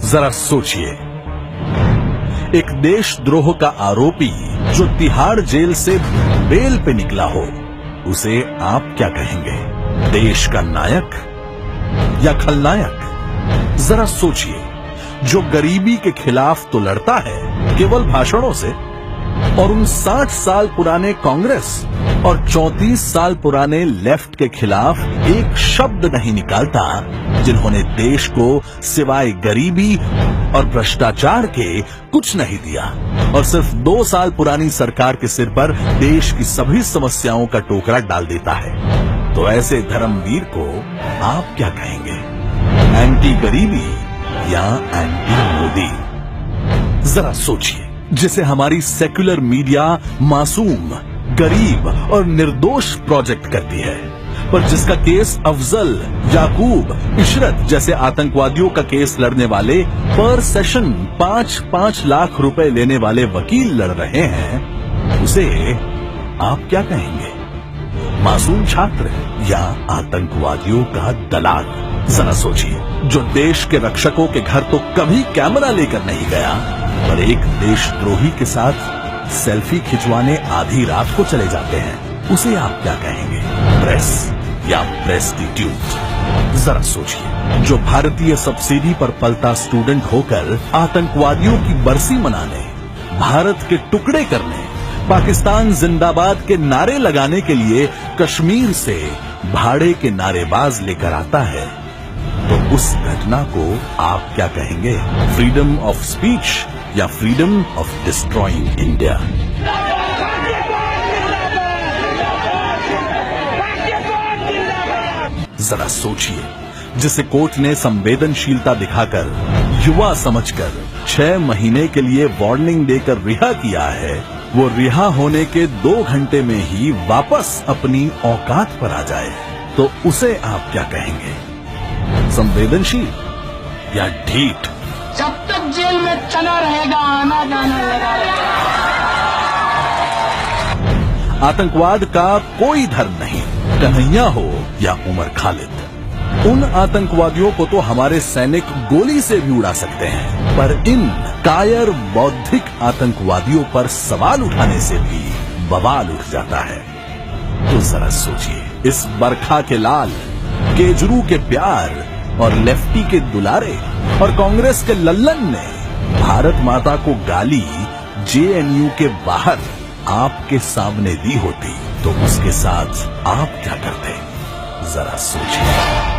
जरा सोचिए, एक देशद्रोह का आरोपी जो तिहाड़ जेल से बेल पे निकला हो, उसे आप क्या कहेंगे? देश का नायक या खलनायक? जरा सोचिए, जो गरीबी के खिलाफ तो लड़ता है केवल भाषणों से, और उन 60 साल पुराने कांग्रेस और 34 साल पुराने लेफ्ट के खिलाफ एक शब्द नहीं निकालता, जिन्होंने देश को सिवाय गरीबी और भ्रष्टाचार के कुछ नहीं दिया, और सिर्फ 2 साल पुरानी सरकार के सिर पर देश की सभी समस्याओं का टोकरा डाल देता है। तो ऐसे धर्मवीर को आप क्या कहेंगे? एंटी गरीबी या एंटी मोदी? जरा सोचिए, जिसे हमारी सेक्युलर मीडिया मासूम, गरीब और निर्दोष प्रोजेक्ट करती है, पर जिसका केस अफजल, याकूब, इशरत जैसे आतंकवादियों का केस लड़ने वाले पर सेशन 5-5 लाख रुपए लेने वाले वकील लड़ रहे हैं, उसे आप क्या कहेंगे? मासूम छात्र या आतंकवादियों का दलाल? जरा सोचिए, जो देश के रक्षकों के घर तो कभी कैमरा लेकर नहीं गया, पर एक देशद्रोही के साथ सेल्फी खिंचवाने आधी रात को चले जाते हैं, उसे आप क्या कहेंगे? प्रेस या प्रेस्टिट्यूट? जरा सोचिए, जो भारतीय सब्सिडी पर पलता स्टूडेंट होकर आतंकवादियों की बरसी मनाने, भारत के टुकड़े करने, पाकिस्तान जिंदाबाद के नारे लगाने के लिए कश्मीर से भाड़े के नारेबाज लेकर आता है, तो उस घटना को आप क्या कहेंगे? फ्रीडम ऑफ स्पीच या फ्रीडम ऑफ डिस्ट्रॉइंग इंडिया? जरा सोचिए, जिसे कोर्ट ने संवेदनशीलता दिखाकर, युवा समझकर 6 महीने के लिए वार्निंग देकर रिहा किया है, वो रिहा होने के 2 घंटे में ही वापस अपनी औकात पर आ जाए, तो उसे आप क्या कहेंगे? संवेदनशील या ढीठ? जब तक जेल में चला रहेगा, आना जाना लगा रहेगा। आतंकवाद का कोई धर्म नहीं, कन्हैया हो या उमर खालिद। उन आतंकवादियों को तो हमारे सैनिक गोली से भी उड़ा सकते हैं, पर इन कायर बौद्धिक आतंकवादियों पर सवाल उठाने से भी बवाल उठ जाता है। तो जरा सोचिए, इस बरखा के लाल, केजरू के प्यार और लेफ्टी के दुलारे और कांग्रेस के लल्लन ने भारत माता को गाली जेएनयू के बाहर आपके सामने दी होती, तो उसके साथ आप क्या करते? जरा सोचिए।